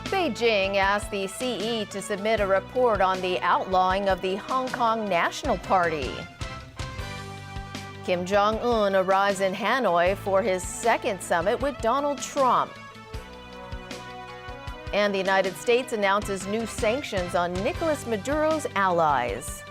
Beijing asked the CE to submit a report on the outlawing of the Hong Kong National Party. Kim Jong-un arrives in Hanoi for his second summit with Donald Trump. And the United States announces new sanctions on Nicolas Maduro's allies.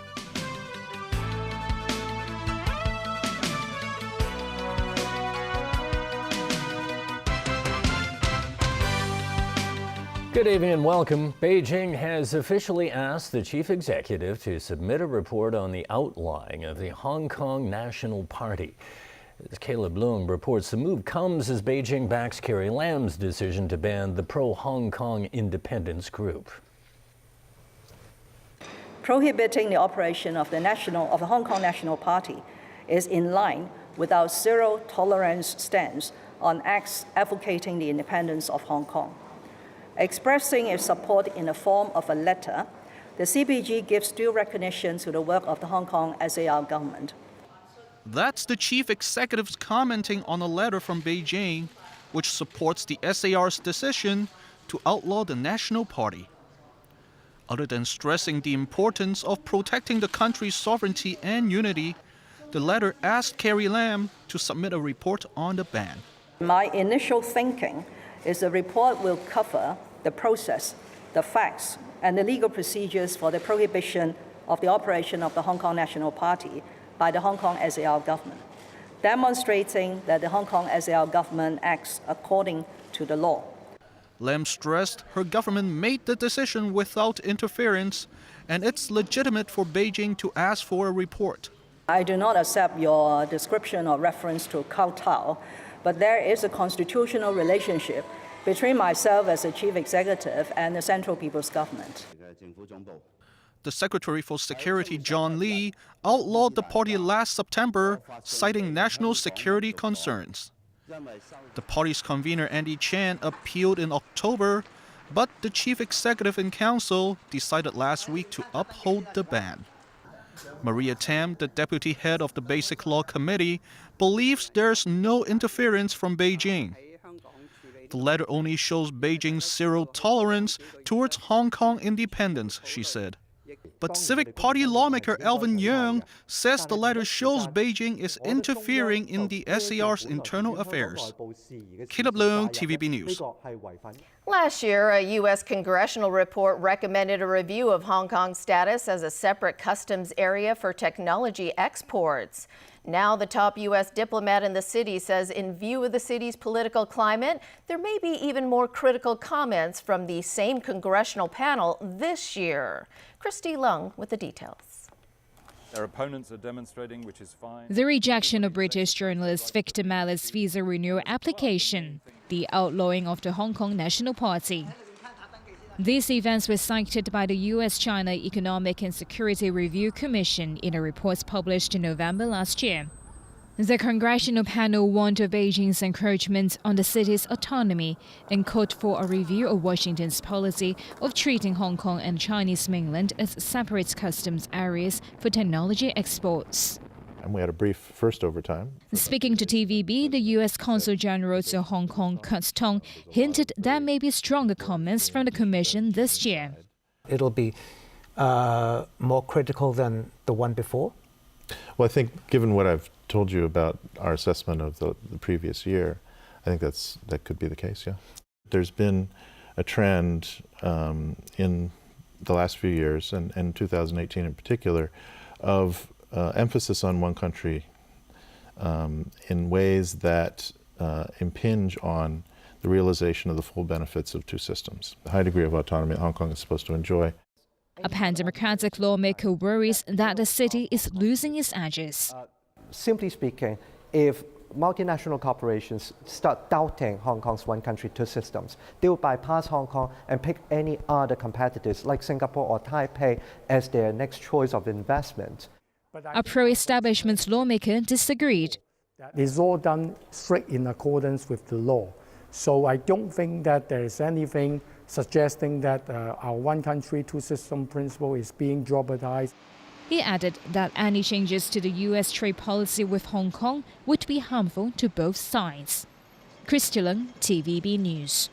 Good evening and welcome. Beijing has officially asked the chief executive to submit a report on the outlawing of the Hong Kong National Party. As Caleb Leung reports, the move comes as Beijing backs Carrie Lam's decision to ban the pro-Hong Kong independence group. Prohibiting the operation of the Hong Kong National Party is in line with our zero-tolerance stance on acts advocating the independence of Hong Kong. Expressing its support in the form of a letter, the CPG gives due recognition to the work of the Hong Kong SAR government. That's the chief executive's commenting on a letter from Beijing, which supports the SAR's decision to outlaw the National Party. Other than stressing the importance of protecting the country's sovereignty and unity, the letter asked Carrie Lam to submit a report on the ban. My initial thinking is the report will cover the process, the facts, and the legal procedures for the prohibition of the operation of the Hong Kong National Party by the Hong Kong SAR government, demonstrating that the Hong Kong SAR government acts according to the law. Lam stressed her government made the decision without interference, and it's legitimate for Beijing to ask for a report. I do not accept your description or reference to kowtow, but there is a constitutional relationship between myself as the chief executive and the Central People's Government. The Secretary for Security, John Lee, outlawed the party last September, citing national security concerns. The party's convener, Andy Chan, appealed in October, but the chief executive and council decided last week to uphold the ban. Maria Tam, the deputy head of the Basic Law Committee, believes there's no interference from Beijing. The letter only shows Beijing's zero tolerance towards Hong Kong independence, she said. But Civic Party lawmaker Alvin Yeung says the letter shows Beijing is interfering in the SAR's internal affairs. Caleb Leung, TVB News. Last year, a U.S. congressional report recommended a review of Hong Kong's status as a separate customs area for technology exports. Now, the top U.S. diplomat in the city says in view of the city's political climate, there may be even more critical comments from the same congressional panel this year. Christy Leung with the details. Their opponents are demonstrating, which is fine. The rejection of British journalist Victor Mallet's visa renewal application, the outlawing of the Hong Kong National Party. These events were cited by the U.S.-China Economic and Security Review Commission in a report published in November last year. The congressional panel warned of Beijing's encroachment on the city's autonomy and called for a review of Washington's policy of treating Hong Kong and Chinese mainland as separate customs areas for technology exports. And we had a brief first overtime. Speaking to TVB, the U.S. Consul General to Hong Kong, Kurt Tong, hinted there may be stronger comments from the Commission this year. It'll be more critical than the one before? Well, I think given what I've told you about our assessment of the previous year, I think that could be the case, yeah. There's been a trend in the last few years, and 2018 in particular, of emphasis on one country in ways that impinge on the realization of the full benefits of two systems. The high degree of autonomy that Hong Kong is supposed to enjoy. A pan-democratic lawmaker worries that the city is losing its edges. Simply speaking, if multinational corporations start doubting Hong Kong's one country, two systems, they will bypass Hong Kong and pick any other competitors like Singapore or Taipei as their next choice of investment. A pro-establishment lawmaker disagreed. It's all done straight in accordance with the law. So I don't think that there is anything suggesting that our one country, two system principle is being jeopardized. He added that any changes to the U.S. trade policy with Hong Kong would be harmful to both sides. Christy Leung, TVB News.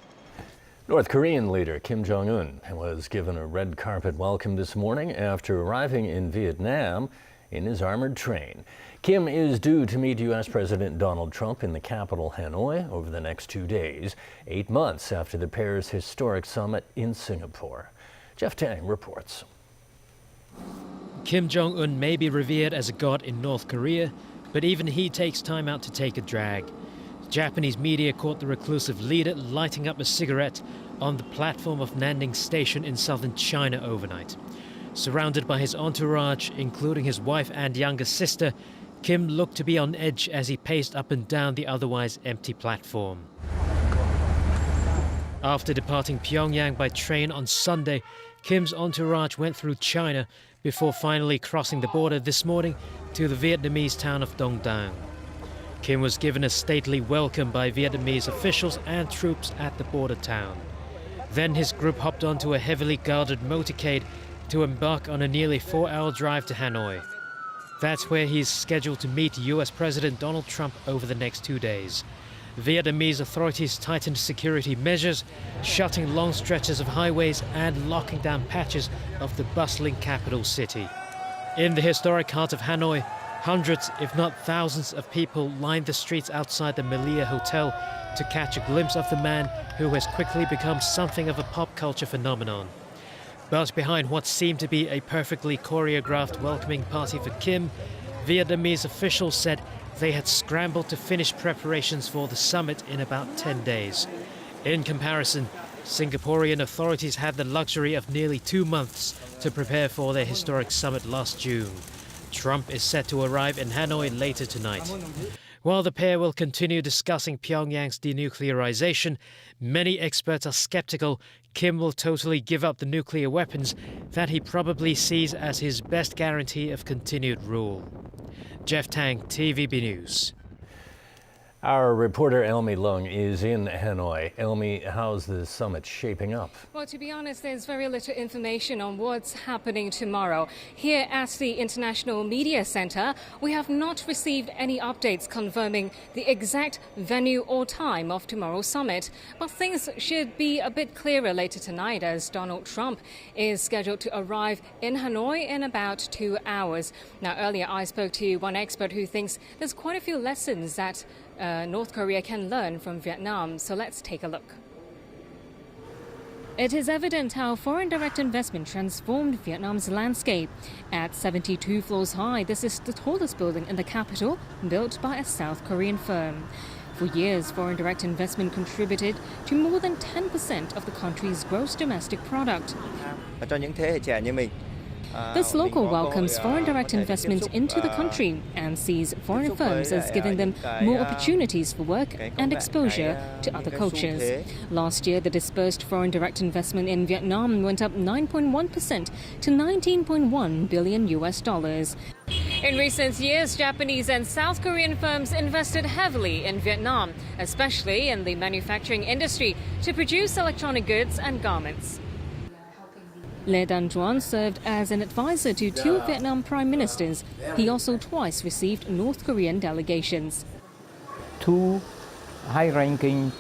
North Korean leader Kim Jong-un was given a red carpet welcome this morning after arriving in Vietnam in his armored train. Kim is due to meet U.S. President Donald Trump in the capital, Hanoi, over the next 2 days, 8 months after the pair's historic summit in Singapore. Jeff Tang reports. Kim Jong-un may be revered as a god in North Korea, but even he takes time out to take a drag. Japanese media caught the reclusive leader lighting up a cigarette on the platform of Nanning Station in southern China overnight. Surrounded by his entourage, including his wife and younger sister, Kim looked to be on edge as he paced up and down the otherwise empty platform. After departing Pyongyang by train on Sunday, Kim's entourage went through China before finally crossing the border this morning to the Vietnamese town of Dong Dang. Kim was given a stately welcome by Vietnamese officials and troops at the border town. Then his group hopped onto a heavily guarded motorcade to embark on a nearly 4-hour drive to Hanoi. That's where he's scheduled to meet US President Donald Trump over the next 2 days. Vietnamese authorities tightened security measures, shutting long stretches of highways and locking down patches of the bustling capital city. In the historic heart of Hanoi, hundreds, if not thousands, of people lined the streets outside the Melia Hotel to catch a glimpse of the man who has quickly become something of a pop culture phenomenon. But behind what seemed to be a perfectly choreographed welcoming party for Kim, Vietnamese officials said they had scrambled to finish preparations for the summit in about 10 days. In comparison, Singaporean authorities had the luxury of nearly 2 months to prepare for their historic summit last June. Trump is set to arrive in Hanoi later tonight. While the pair will continue discussing Pyongyang's denuclearization, many experts are skeptical Kim will totally give up the nuclear weapons that he probably sees as his best guarantee of continued rule. Jeff Tang, TVB News. Our reporter Elmi Leung is in Hanoi. Elmi, how's the summit shaping up? Well, to be honest, there's very little information on what's happening tomorrow. Here at the International Media Center, we have not received any updates confirming the exact venue or time of tomorrow's summit. But things should be a bit clearer later tonight as Donald Trump is scheduled to arrive in Hanoi in about 2 hours. Now, earlier I spoke to one expert who thinks there's quite a few lessons that North Korea can learn from Vietnam. So let's take a look. It is evident how foreign direct investment transformed Vietnam's landscape. At 72 floors high, this is the tallest building in the capital, built by a South Korean firm. For years, foreign direct investment contributed to more than 10% of the country's gross domestic product. This local welcomes foreign direct investment into the country and sees foreign firms as giving them more opportunities for work and exposure to other cultures. Last year, the dispersed foreign direct investment in Vietnam went up 9.1% to $19.1 billion. In recent years, Japanese and South Korean firms invested heavily in Vietnam, especially in the manufacturing industry, to produce electronic goods and garments. Le Dan Duan served as an advisor to 2 Vietnam prime ministers. He also twice received North Korean delegations. 2 high-ranking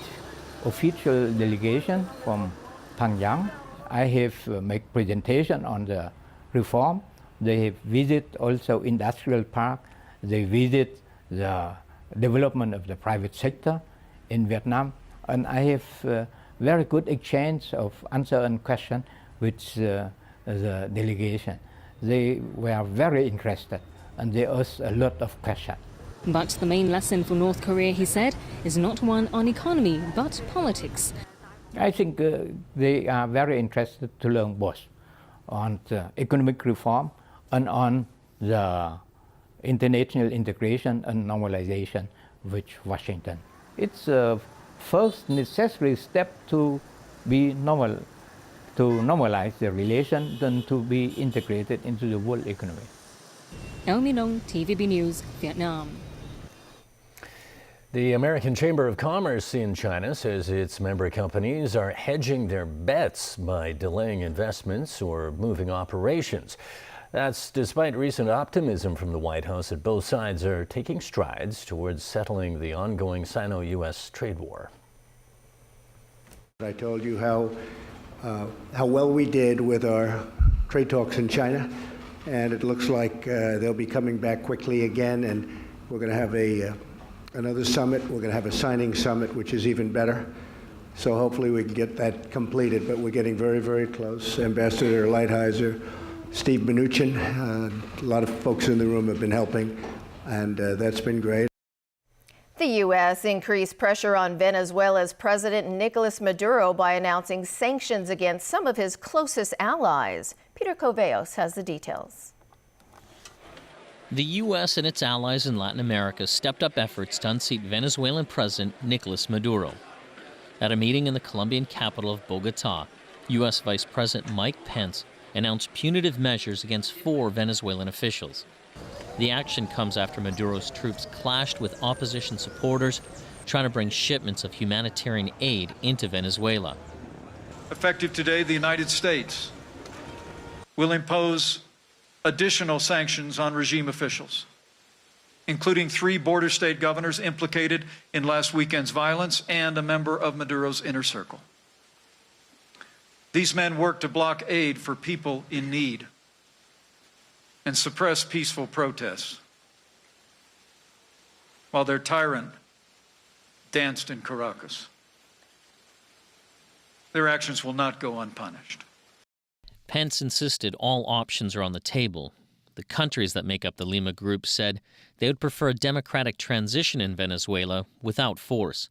official delegations from Pyongyang. I have made presentation on the reform. They have visited also industrial park. They visit the development of the private sector in Vietnam. And I have very good exchange of answer and question with the delegation. They were very interested and they asked a lot of questions. But the main lesson for North Korea, he said, is not one on economy, but politics. I think they are very interested to learn both on the economic reform and on the international integration and normalization with Washington. It's a first necessary step to be normal, to normalize the relations and to be integrated into the world economy. Elmi Leung, TVB News, Vietnam. The American Chamber of Commerce in China says its member companies are hedging their bets by delaying investments or moving operations. That's despite recent optimism from the White House that both sides are taking strides towards settling the ongoing Sino-U.S. trade war. I told you how well we did with our trade talks in China, and it looks like they'll be coming back quickly again, and we're going to have another summit. We're going to have a signing summit, which is even better. So hopefully we can get that completed, but we're getting very, very close. Ambassador Lighthizer, Steve Mnuchin, a lot of folks in the room have been helping, and that's been great. The U.S. increased pressure on Venezuela's President Nicolas Maduro by announcing sanctions against some of his closest allies. Peter Coveos has the details. The U.S. and its allies in Latin America stepped up efforts to unseat Venezuelan President Nicolas Maduro. At a meeting in the Colombian capital of Bogotá, U.S. Vice President Mike Pence announced punitive measures against 4 Venezuelan officials. The action comes after Maduro's troops clashed with opposition supporters trying to bring shipments of humanitarian aid into Venezuela. Effective today, the United States will impose additional sanctions on regime officials, including 3 border state governors implicated in last weekend's violence and a member of Maduro's inner circle. These men worked to block aid for people in need and suppress peaceful protests, while their tyrant danced in Caracas. Their actions will not go unpunished. Pence insisted all options are on the table. The countries that make up the Lima Group said they would prefer a democratic transition in Venezuela without force.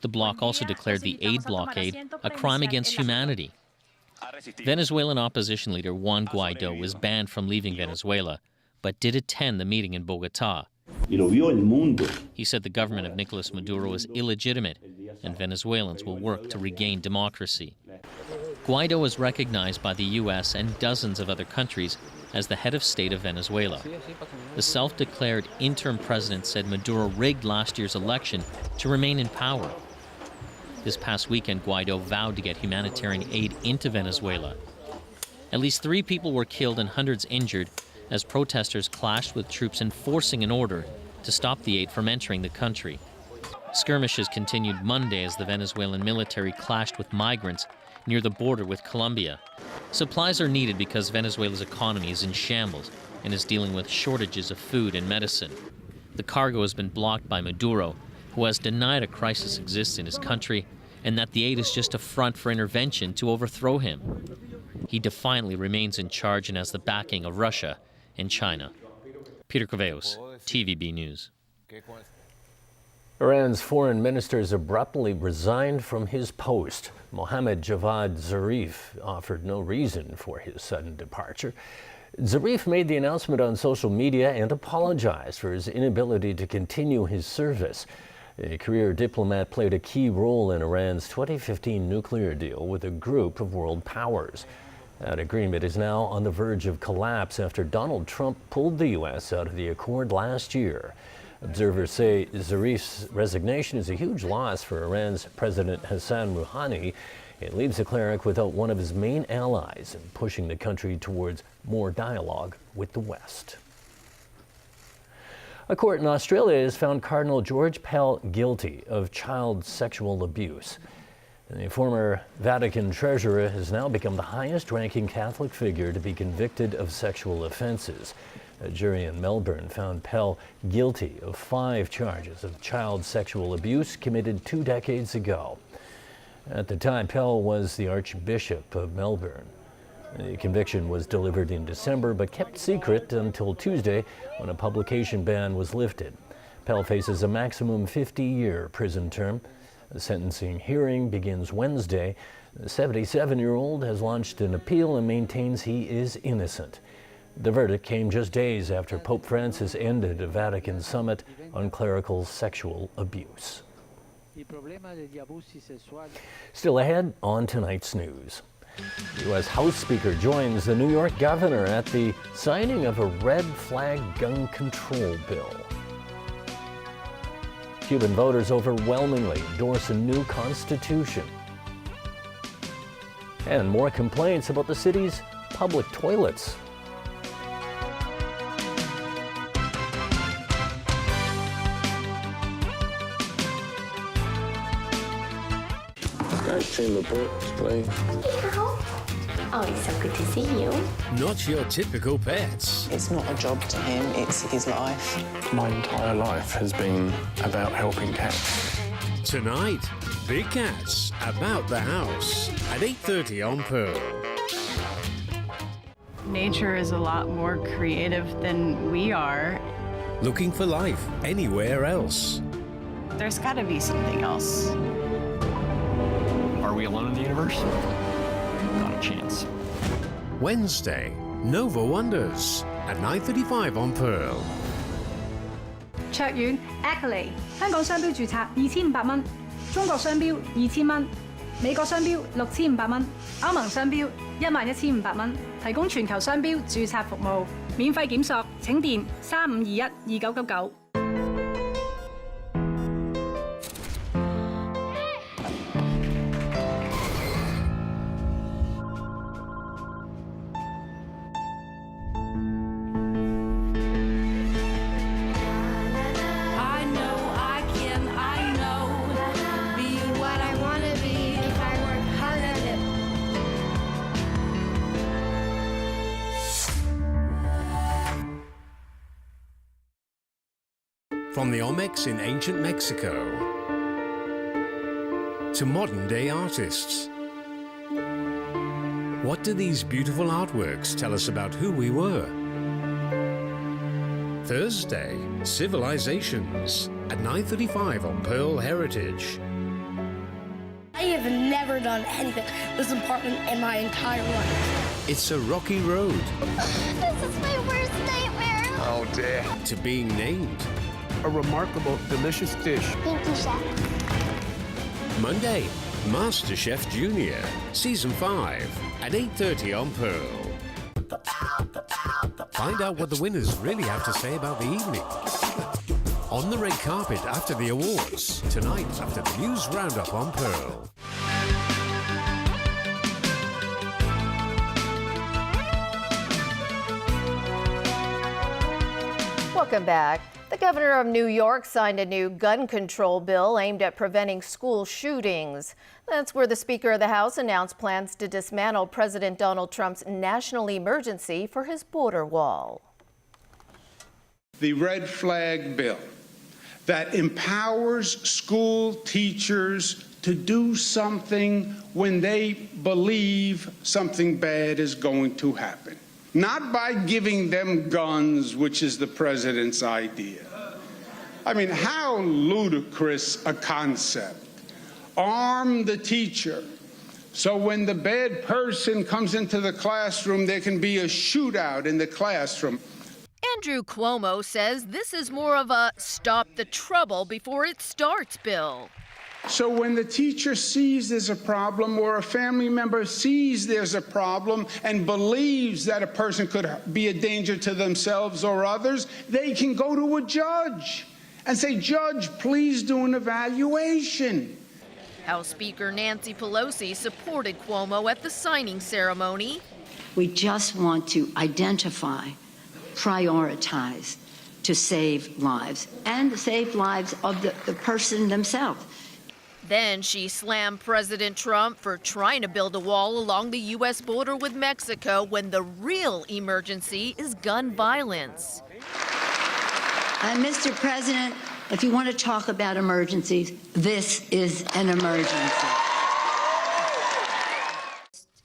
The bloc also declared the aid blockade a crime against humanity. Venezuelan opposition leader Juan Guaido was banned from leaving Venezuela, but did attend the meeting in Bogotá. He said the government of Nicolas Maduro is illegitimate and Venezuelans will work to regain democracy. Guaido was recognized by the U.S. and dozens of other countries as the head of state of Venezuela. The self-declared interim president said Maduro rigged last year's election to remain in power. This past weekend, Guaido vowed to get humanitarian aid into Venezuela. At least 3 people were killed and hundreds injured as protesters clashed with troops enforcing an order to stop the aid from entering the country. Skirmishes continued Monday as the Venezuelan military clashed with migrants near the border with Colombia. Supplies are needed because Venezuela's economy is in shambles and is dealing with shortages of food and medicine. The cargo has been blocked by Maduro, who has denied a crisis exists in his country and that the aid is just a front for intervention to overthrow him. He defiantly remains in charge and has the backing of Russia and China. Peter Coveos, TVB News. Iran's foreign minister has abruptly resigned from his post. Mohammad Javad Zarif offered no reason for his sudden departure. Zarif made the announcement on social media and apologized for his inability to continue his service. The career diplomat played a key role in Iran's 2015 nuclear deal with a group of world powers. That agreement is now on the verge of collapse after Donald Trump pulled the U.S. out of the accord last year. Observers say Zarif's resignation is a huge loss for Iran's President Hassan Rouhani. It leaves the cleric without one of his main allies and pushing the country towards more dialogue with the West. A court in Australia has found Cardinal George Pell guilty of child sexual abuse. The former Vatican treasurer has now become the highest-ranking Catholic figure to be convicted of sexual offenses. A jury in Melbourne found Pell guilty of 5 charges of child sexual abuse committed 2 decades ago. At the time, Pell was the Archbishop of Melbourne. The conviction was delivered in December, but kept secret until Tuesday when a publication ban was lifted. Pell faces a maximum 50-year prison term. The sentencing hearing begins Wednesday. The 77-year-old has launched an appeal and maintains he is innocent. The verdict came just days after Pope Francis ended a Vatican summit on clerical sexual abuse. Still ahead on tonight's news. The U.S. House Speaker joins the New York governor at the signing of a red flag gun control bill. Cuban voters overwhelmingly endorse a new constitution. And more complaints about the city's public toilets. I've seen the books, please. Oh, it's so good to see you. Not your typical pets. It's not a job to him, it's his life. My entire life has been about helping cats. Tonight, Big Cats About the House at 8:30 on Pearl. Nature is a lot more creative than we are. Looking for life anywhere else. There's got to be something else. Are we alone in the universe? Not a chance. Wednesday, Nova Wonders at 9:35 on Pearl. 卓遠 Accolade 香港商標註冊2500蚊，中國商標2000蚊，美國商標6500蚊，歐盟商標11500蚊，提供全球商標註冊服務，免費檢索，請電35212999。From the Olmecs in ancient Mexico to modern-day artists, what do these beautiful artworks tell us about who we were? Thursday, Civilizations at 9:35 on Pearl Heritage. I have never done anything this important in my entire life. It's a rocky road. This is my worst nightmare. Oh dear. To being named. A remarkable, delicious dish. Thank you, Chef. Monday, MasterChef Junior, Season 5 at 8:30 on Pearl. Find out what the winners really have to say about the evening. On the red carpet after the awards, tonight after the news roundup on Pearl. Welcome back. The governor of New York signed a new gun control bill aimed at preventing school shootings. That's where the Speaker of the House announced plans to dismantle President Donald Trump's national emergency for his border wall. The red flag bill that empowers school teachers to do something when they believe something bad is going to happen. Not by giving them guns, which is the president's idea. I mean, how ludicrous a concept. Arm the teacher so when the bad person comes into the classroom, there can be a shootout in the classroom. Andrew Cuomo says this is more of a stop the trouble before it starts bill. So when the teacher sees there's a problem or a family member sees there's a problem and believes that a person could be a danger to themselves or others, they can go to a judge and say, "Judge, please do an evaluation." House Speaker Nancy Pelosi supported Cuomo at the signing ceremony. We just want to identify, prioritize to save lives and save lives of the person themselves. Then she slammed President Trump for trying to build a wall along the U.S. border with Mexico when the real emergency is gun violence. And Mr. President, if you want to talk about emergencies, this is an emergency.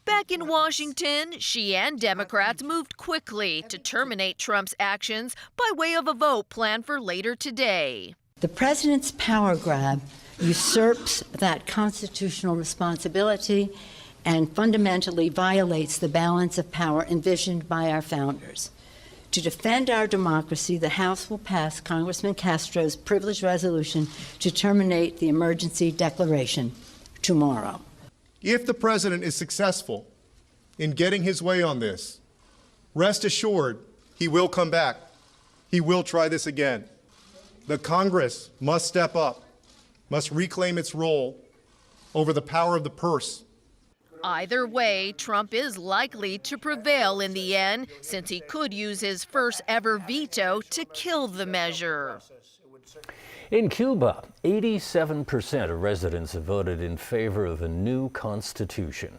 Back in Washington, she and Democrats moved quickly to terminate Trump's actions by way of a vote planned for later today. The president's power grab usurps that constitutional responsibility and fundamentally violates the balance of power envisioned by our founders. To defend our democracy, the House will pass Congressman Castro's privilege resolution to terminate the emergency declaration tomorrow. If the president is successful in getting his way on this, rest assured he will come back. He will try this again. The Congress must step up, must reclaim its role over the power of the purse. Either way, Trump is likely to prevail in the end, since he could use his first ever veto to kill the measure. In Cuba, 87% of residents have voted in favor of a new constitution.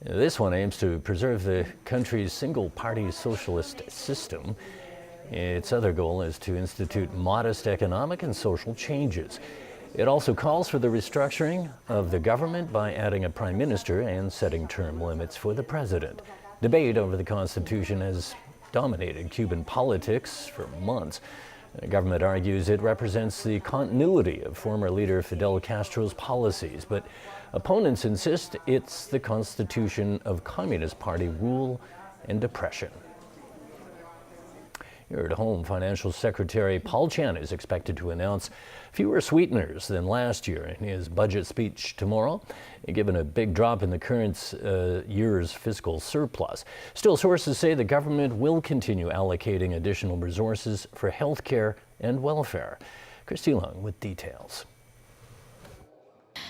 This one aims to preserve the country's single-party socialist system. Its other goal is to institute modest economic and social changes. It also calls for the restructuring of the government by adding a prime minister and setting term limits for the president. Debate over the constitution has dominated Cuban politics for months. The government argues it represents the continuity of former leader Fidel Castro's policies, but opponents insist it's the constitution of Communist Party rule and oppression. Here at home, Financial Secretary Paul Chan is expected to announce fewer sweeteners than last year in his budget speech tomorrow, given a big drop in the current year's fiscal surplus. Still, sources say the government will continue allocating additional resources for health care and welfare. Christy Lung with details.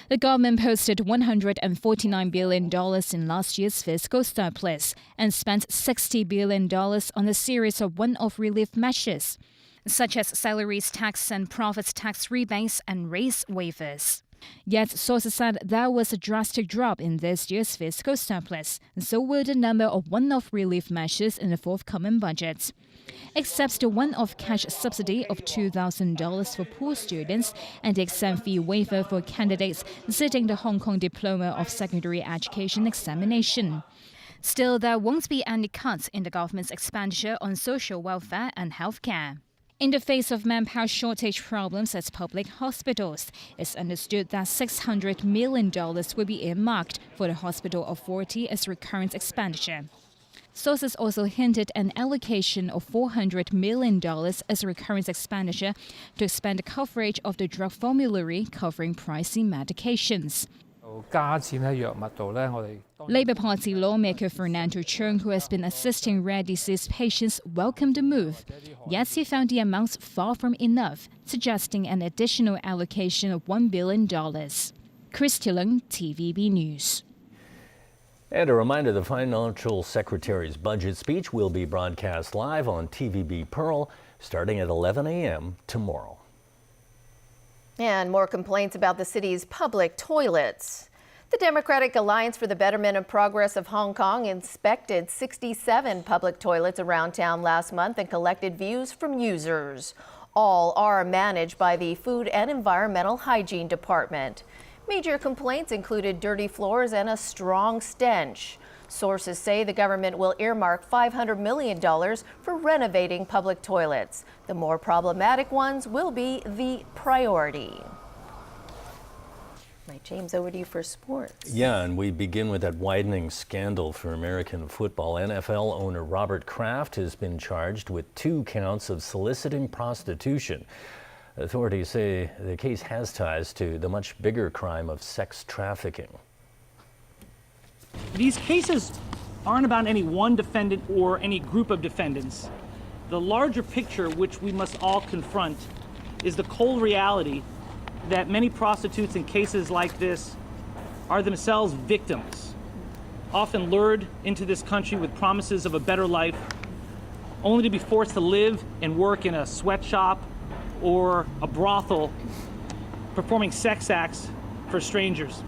The government posted $149 billion in last year's fiscal surplus and spent $60 billion on a series of one-off relief measures, such as salaries tax and profits tax rebates and race waivers. Yet, sources said there was a drastic drop in this year's fiscal surplus, and so will the number of one-off relief measures in the forthcoming budget. Except the one-off cash subsidy of $2,000 for poor students and the exam fee waiver for candidates sitting the Hong Kong Diploma of Secondary Education examination. Still, there won't be any cuts in the government's expenditure on social welfare and healthcare. In the face of manpower shortage problems at public hospitals, it's understood that $600 million will be earmarked for the hospital authority as recurrent expenditure. Sources also hinted an allocation of $400 million as recurrent expenditure to expand the coverage of the drug formulary covering pricey medications. Labour Party lawmaker Fernando Cheung, who has been assisting rare disease patients, welcomed the move. Yet he found the amounts far from enough, suggesting an additional allocation of $1 billion. Christy Lung, TVB News. And a reminder, the Financial Secretary's budget speech will be broadcast live on TVB Pearl starting at 11 a.m. tomorrow. And more complaints about the city's public toilets. The Democratic Alliance for the Betterment and Progress of Hong Kong inspected 67 public toilets around town last month and collected views from users. All are managed by the Food and Environmental Hygiene Department. Major complaints included dirty floors and a strong stench. Sources say the government will earmark $500 million for renovating public toilets. The more problematic ones will be the priority. Right, James, over to you for sports. Yeah, and we begin with that widening scandal for American football. NFL owner Robert Kraft has been charged with 2 counts of soliciting prostitution. Authorities say the case has ties to the much bigger crime of sex trafficking. These cases aren't about any one defendant or any group of defendants. The larger picture, which we must all confront, is the cold reality that many prostitutes in cases like this are themselves victims, often lured into this country with promises of a better life, only to be forced to live and work in a sweatshop or a brothel, performing sex acts for strangers.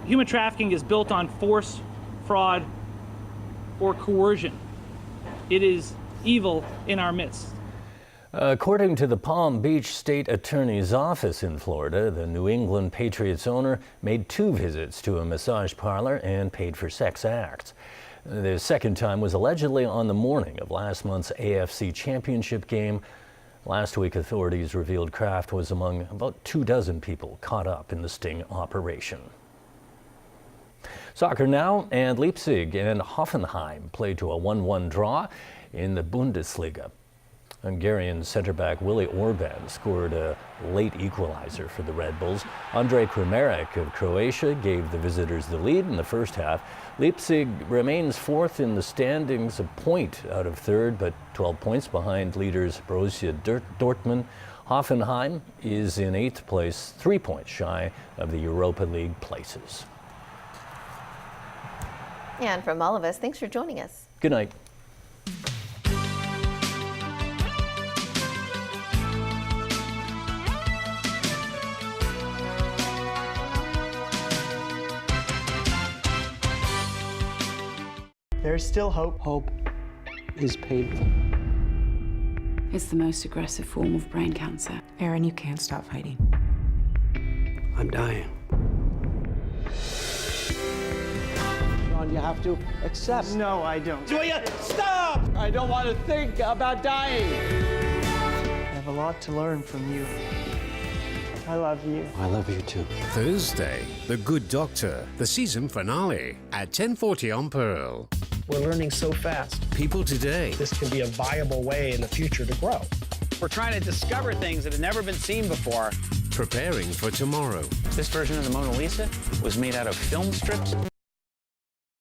Human trafficking is built on force, fraud, or coercion. It is evil in our midst. According to the Palm Beach State Attorney's Office in Florida, the New England Patriots owner made 2 visits to a massage parlor and paid for sex acts. The second time was allegedly on the morning of last month's AFC Championship game. Last week, authorities revealed Kraft was among about 24 people caught up in the sting operation. Soccer now, and Leipzig and Hoffenheim played to a 1-1 draw in the Bundesliga. Hungarian center-back Willi Orban scored a late equalizer for the Red Bulls. Andrej Kramaric of Croatia gave the visitors the lead in the first half. Leipzig remains 4th in the standings, a point out of 3rd, but 12 points behind leaders Borussia Dortmund. Hoffenheim is in 8th place, 3 points shy of the Europa League places. And from all of us, thanks for joining us. Good night. There's still hope. Hope is painful. It's the most aggressive form of brain cancer. Aaron, you can't stop fighting. I'm dying. John, you have to accept. No, I don't. Julia, stop! I don't want to think about dying. I have a lot to learn from you. I love you. I love you too. Thursday, The Good Doctor, the season finale at 10:40 on Pearl. We're learning so fast. People today. This can be a viable way in the future to grow. We're trying to discover things that have never been seen before. Preparing for tomorrow. This version of the Mona Lisa was made out of film strips.